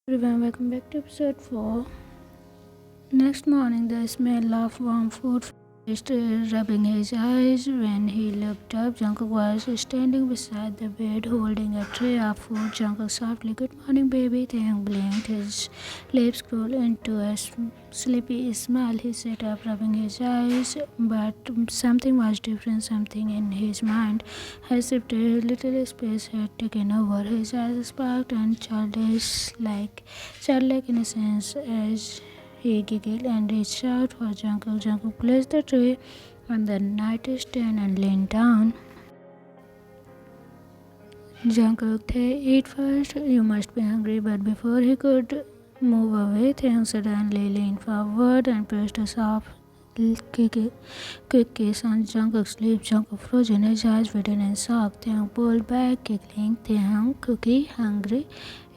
Everyone, welcome back to episode 4. Next morning, the smell of warm food finished rubbing his eyes. When he looked up, Jungkook was standing beside the bed holding a tray of food. Jungkook softly, "Good morning, baby." Taehyung blinked, his lips curled into a sleepy smile. He sat up, rubbing his eyes, but something was different. Something in his mind had shifted. Little space had taken over. His eyes sparkled and childlike innocence as he giggled and reached out for Jungkook. Jungkook placed the tray on the nightstand and leaned down. Jungkook, eat first. You must be hungry. But before he could move away, Taehyung suddenly leaned forward and pressed a soft, quick kiss on Jungkook's lips. Jungkook frozen, his eyes widen in shock. Taehyung pulled back, giggling. Taehyung, Cookie, hungry?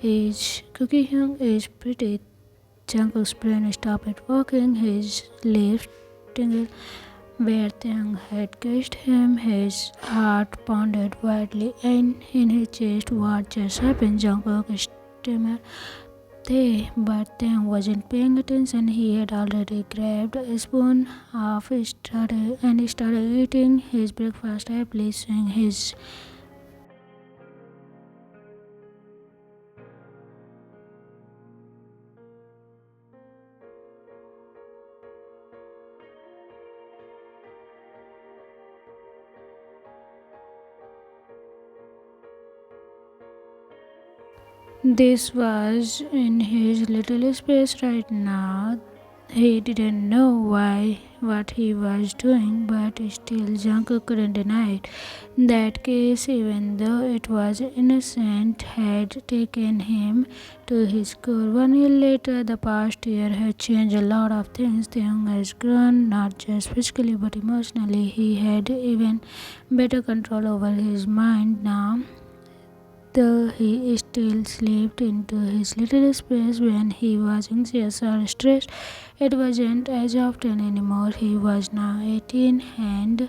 Cookie Hyung is pretty. Jungkook's brain stopped working, his lips tingled where Taehyung had kissed him. His heart pounded wildly in his chest. What just happened? Jungkook stammered, but Taehyung wasn't paying attention. He had already grabbed a spoon and he started eating his breakfast happily, swinging his This was in his little space right now. He didn't know what he was doing, but still Jungkook couldn't deny it. That case, even though it was innocent, had taken him to his core. 1 year later, the past year had changed a lot of things. Taehyung has grown, not just physically but emotionally. He had even better control over his mind now. Though he still slipped into his little space when he was anxious or stressed, it wasn't as often anymore. He was now 18 and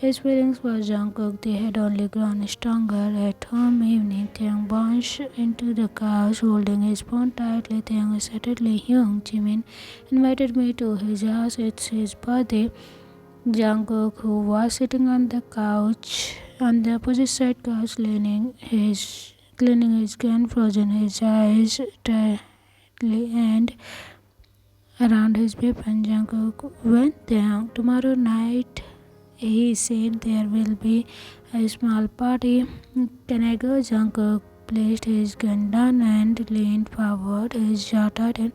his feelings for Jungkook, they had only grown stronger. At home evening, Taehyung bounced into the couch holding his phone tightly. Taehyung said, "Taehyung, Jimin invited me to his house. It's his birthday." Jungkook, who was sitting on the opposite side couch, cleaning his gun, frozen his eyes tightly and around his weapon. Jungkook went down. "Tomorrow night," he said, "there will be a small party. Can I go?" Jungkook placed his gun down and leaned forward, his jaw tightened.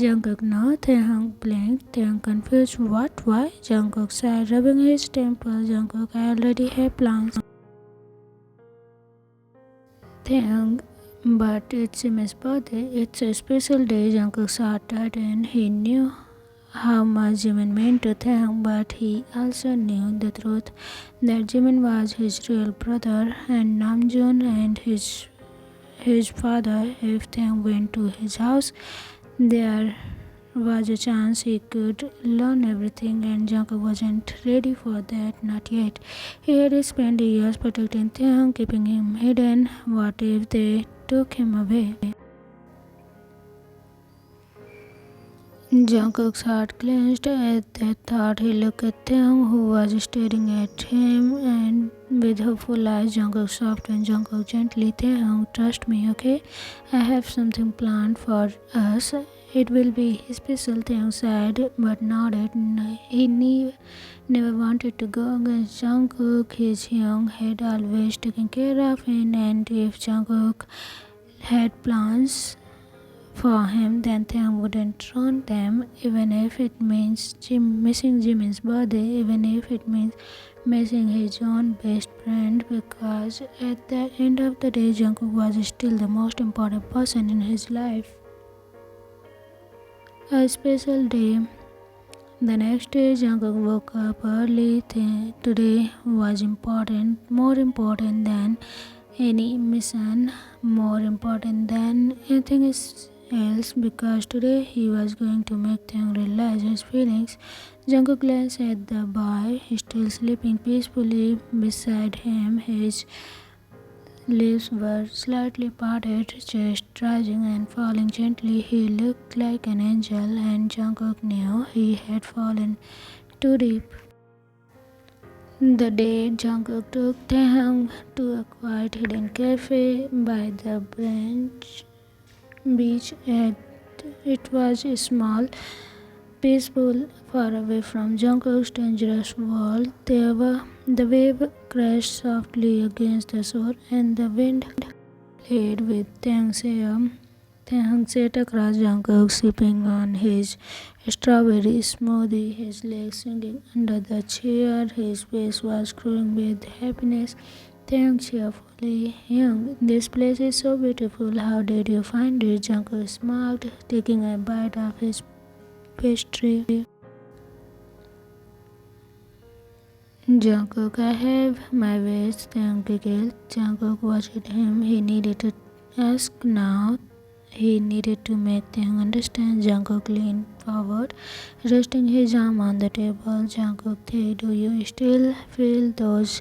Jungkook, "No." Taehyung blinked. Taehyung confused. "What? Why?" Jungkook sighed, rubbing his temple. "Jungkook, I already have plans." Taehyung, "But it's Jimin's birthday. It's a special day." Jungkook's heart tightened. He knew how much Jimin meant to Taehyung, but he also knew the truth that Jimin was his real brother and Namjoon and his father. If Taehyung went to his house, there was a chance he could learn everything, and Jungkook wasn't ready for that, not yet. He had spent years protecting Taehyung, keeping him hidden. What if they took him away? Jungkook's heart clenched at that thought. He looked at Taehyung, who was staring at him and with hopeful eyes. Jungkook softened. Jungkook gently, "Taehyung, trust me, okay? I have something planned for us. It will be special." Taehyung sighed but nodded. He never wanted to go against Jungkook. His Hyung had always taken care of him, and if Jungkook had plans for him, then Taehyung wouldn't ruin them, even if it means missing Jimin's birthday, even if it means missing his own best friend, because at the end of the day, Jungkook was still the most important person in his life. A special day. The next day, Jungkook woke up early. Today was important, more important than any mission, more important than anything else, because today he was going to make Taehyung realize his feelings. Jungkook glanced at the boy, still sleeping peacefully beside him, his lips were slightly parted, chest rising and falling gently. He looked like an angel, and Jungkook knew he had fallen too deep. The day Jungkook took Taehyung to a quiet hidden cafe by the beach, it was small, peaceful, far away from Jungkook's dangerous world. The wave crashed softly against the shore, and the wind played with Taehyung's hair. Taehyung sat across Jungkook, sipping on his strawberry smoothie, his legs swinging under the chair. His face was glowing with happiness. Taehyung cheerfully, "Young, this place is so beautiful. How did you find it?" Jungkook smiled, taking a bite of his pastry. Jungkook, "I have my ways," Taehyung giggled. Jungkook watched him. He needed to ask now. He needed to make Taehyung understand. Jungkook leaned forward, resting his arm on the table. Jungkook, "Do you still feel those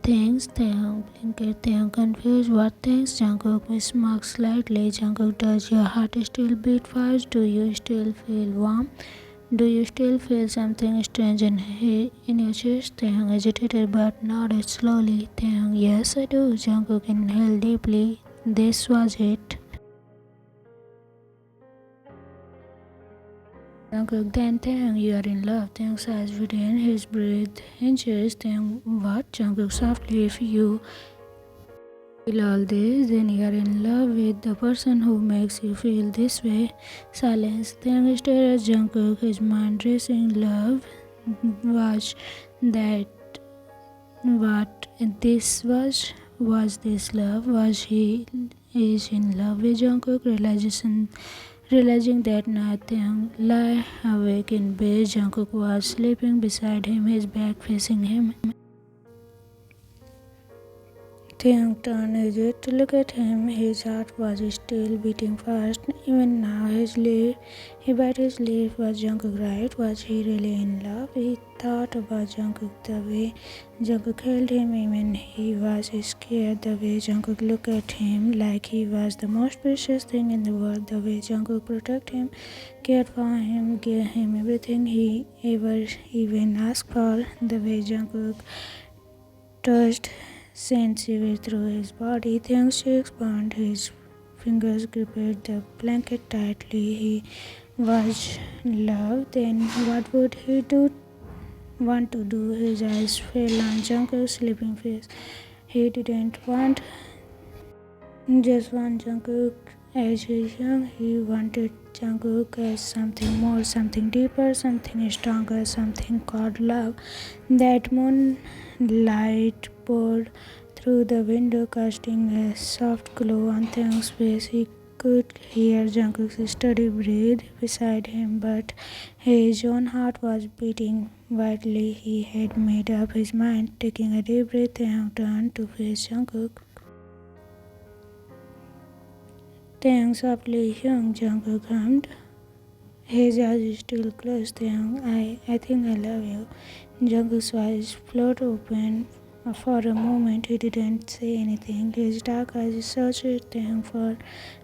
things?" Taehyung blinked. Taehyung confused. "What things?" Jungkook smirked slightly. Jungkook, "Does your heart still beat fast? Do you still feel warm? Do you still feel something strange in your chest?" Taehyung hesitated but nodded slowly. Taehyung, "Yes, I do." Jungkook inhaled deeply. This was it. Jungkook, "Then Taehyung, you are in love." Taehyung's eyes widened, his breath hinges. Taehyung, "What?" Jungkook softly, "If you feel all this, then you are in love with the person who makes you feel this way." Silence. Taehyung stared at Jungkook, his mind racing. Love? Was that what this was? Was this love? Was he is in love with Jungkook? Realizing that night, Taehyung lay awake in bed. Jungkook was sleeping beside him, his back facing him. Taehyung turned his head to look at him. His heart was still beating fast. Even now, he bit his lip. Was Jungkook right? Was he really in love? He thought about Jungkook, the way Jungkook held him, even he was scared. The way Jungkook looked at him like he was the most precious thing in the world. The way Jungkook protected him, cared for him, gave him everything he ever even asked for. The way Jungkook touched sensitive through his body. Taehyung's cheeks burned. His fingers gripped the blanket tightly. He was loved. Then what would he want to do? His eyes fell on Jungkook's sleeping face. He didn't want just one Jungkook as his young. He wanted Jungkook as something more, something deeper, something stronger, something called love. That moonlight poured through the window, casting a soft glow on Taehyung's face. He could hear Jungkook's steady breath beside him, but his own heart was beating wildly. He had made up his mind. Taking a deep breath, Taehyung turned to face Jungkook. Taehyung softly, "Young," Jungkook hummed. His eyes still closed. Taehyung, I think I love you." Jungkook's eyes floated open. For a moment, he didn't say anything. His dark eyes searched Taehyung for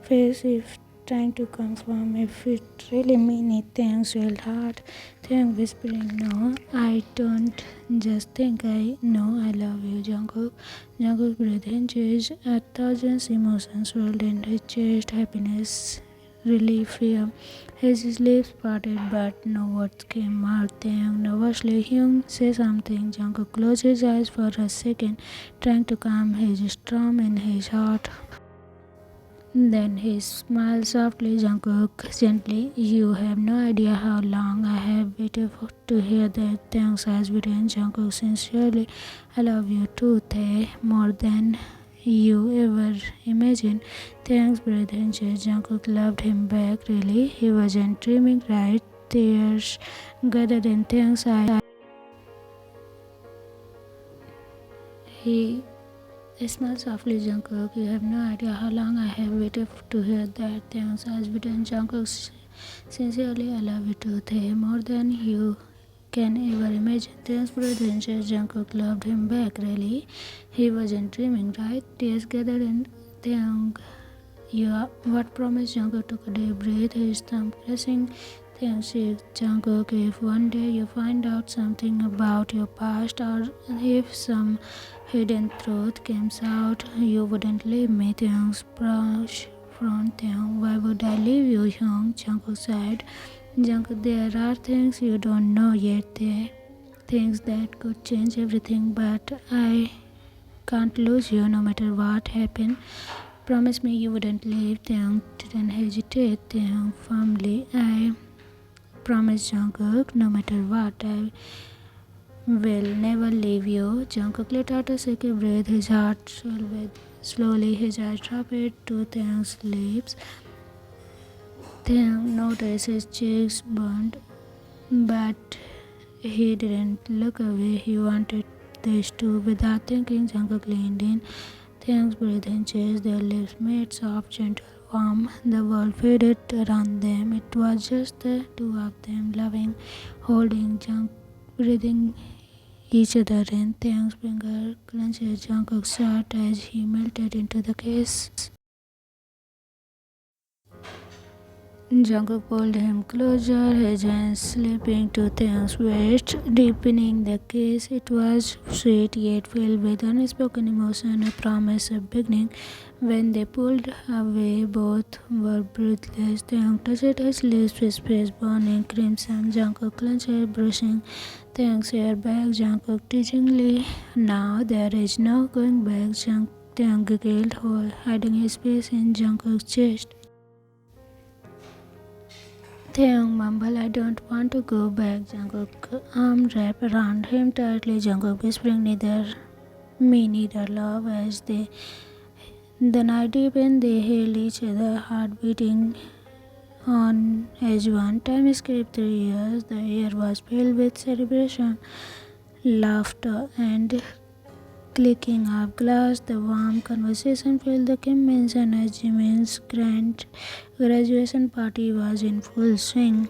face, if trying to confirm if it really meant it. Taehyung swelled hard. Taehyung whispering, "No, I don't just think I know I love you, Jungkook." Jungkook's breath hinges. A thousand emotions swirled in his chest. Happiness, relief, fear. His lips parted, but no words came out. Taehyung nervously, "Hyung, say something." Jungkook closed his eyes for a second, trying to calm his storm in his heart. Then he smiled softly. Jungkook gently, "You have no idea how long I have waited to hear that." Taehyung's eyes widened. Jungkook, sincerely, "I love you too, Tae, more than you ever imagined." Taehyung's breath hinges. Jungkook loved him back. Really? He wasn't dreaming, right? Tears gathered in Taehyung's eyes. He smiled softly. Jungkook, "You have no idea how long I have waited to hear that." Taehyung's eyes widened. Jungkook, sincerely, "I love you too, Tae, more than you can ever imagine. Taehyung's brother said Jungkook loved him back. Really? He wasn't dreaming, right? Tears gathered in Taehyung. What promise? Jungkook took a deep breath, his thumb pressing Taehyung's cheek. Jungkook, if one day you find out something about your past, or if some hidden truth comes out, you wouldn't leave me. Taehyung's brush front. Taehyung, why would I leave you, Hyung? Jungkook said. Jungkook, there are things you don't know yet. Things that could change everything, but I can't lose you no matter what happened. Promise me you wouldn't leave. Taehyung didn't hesitate. Taehyung firmly, I promise Jungkook, no matter what, I will never leave you. Jungkook let out a shaky breath, his heart swelled. Slowly his eyes dropped to Taehyung's lips. Taehyung noticed his cheeks burned, but he didn't look away. He wanted this too. Without thinking, Jungkook leaned in. Taehyung's breathing changed, their lips made soft, gentle, warm. The world faded around them. It was just the two of them, loving, holding, breathing each other in. Taehyung's finger clenched Jungkook's shirt as he melted into the case. Jungkook pulled him closer, his hands slipping to Taehyung's waist, deepening the kiss. It was sweet yet filled with unspoken emotion, a promise of beginning. When they pulled away, both were breathless. Taehyung touched his lips, his face burning crimson. Jungkook clenched, brushing Taehyung's hair back. Jungkook teasingly, now there is no going back. Taehyung giggled, hiding his face in Jungkook's chest. Taehyung mumbled, I don't want to go back. Jungkook arm wrapped around him tightly. Jungkook whispering, neither love. As the night deepened, they held each other, heart beating on as one. Time escaped 3 years. The air was filled with celebration, laughter, and clicking of glass. The warm conversation filled the convention as Jimin's grand graduation party was in full swing.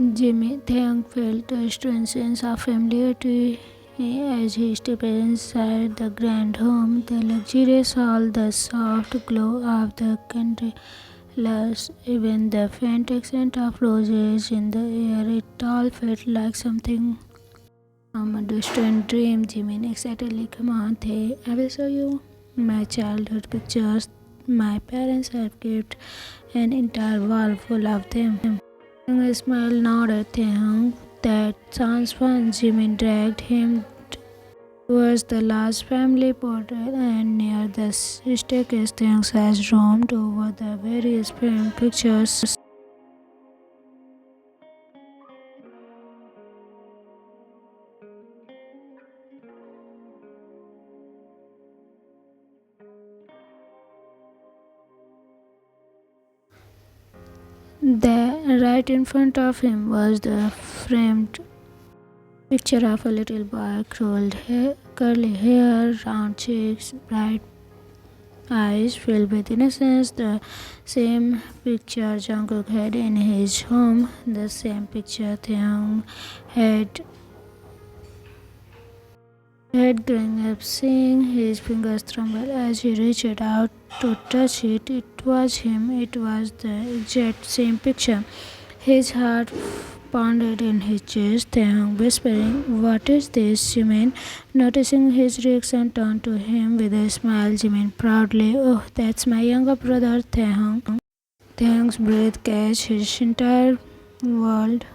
Taehyung felt a strange sense of familiarity as he stepped inside the grand home, the luxurious hall, the soft glow of the candles, even the faint accent of roses in the air. It all felt like something from a distant dream. Jimin excitedly, come on, Tae, I will show you my childhood pictures. My parents have kept an entire wall full of them. A smile nodded. Taehyung, that sounds fun. Jimin dragged him towards the large family portrait, and near the staircase, Taehyung's eyes roamed over the various framed pictures. Right in front of him was the framed picture of a little boy, curly hair, round cheeks, bright eyes filled with innocence. The same picture Jungkook had in his home, the same picture Taehyung had growing up seeing. His fingers trembled as he reached out to touch it. It was him. It was the exact same picture. His heart pounded in his chest. Taehyung whispering, what is this, Jimin? Noticing his reaction, turned to him with a smile. Jimin proudly, oh, that's my younger brother, Taehyung. Taehyung's breath catch his entire world.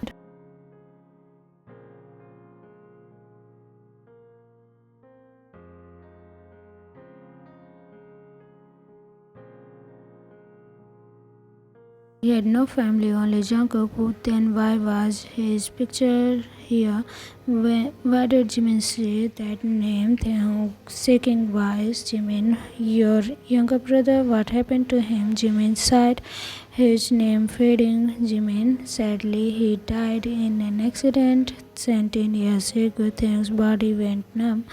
He had no family, only Jungkook. Then why was his picture here? Why did Jimin say that name? Taehyung shaking voice. Jimin, your younger brother, what happened to him? Jimin sighed, his name fading. Jimin, sadly, he died in an accident 17 years ago. Taehyung's body went numb.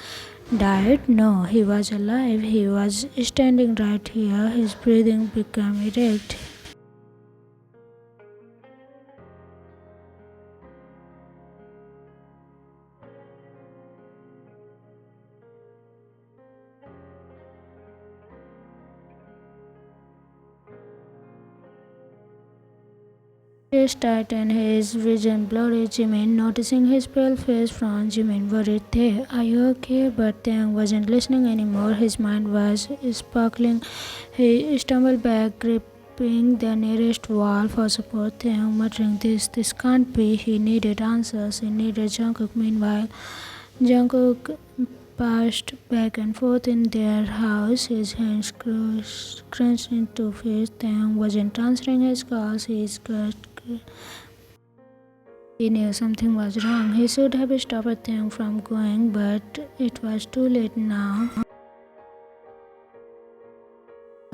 Died? No, he was alive. He was standing right here. His breathing became erect. His tightened, his vision blurry. Jimin, noticing his pale face, frowned. Jimin worried, "Tae, are you okay?" But Taehyung wasn't listening anymore. His mind was sparkling. He stumbled back, gripping the nearest wall for support. Taehyung muttering, "This can't be." He needed answers. He needed Jungkook. Meanwhile, Jungkook passed back and forth in their house, his hands clenched into fists. Taehyung wasn't answering his calls. He knew something was wrong. He should have stopped Taehyung from going, but it was too late now.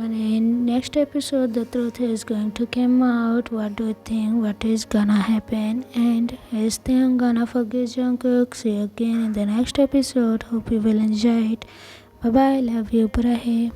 And in next episode, the truth is going to come out. What do you think? What is gonna happen? And is Taehyung gonna forgive Jungkook? See you again in the next episode. Hope you will enjoy it. Bye bye. Love you. Bye.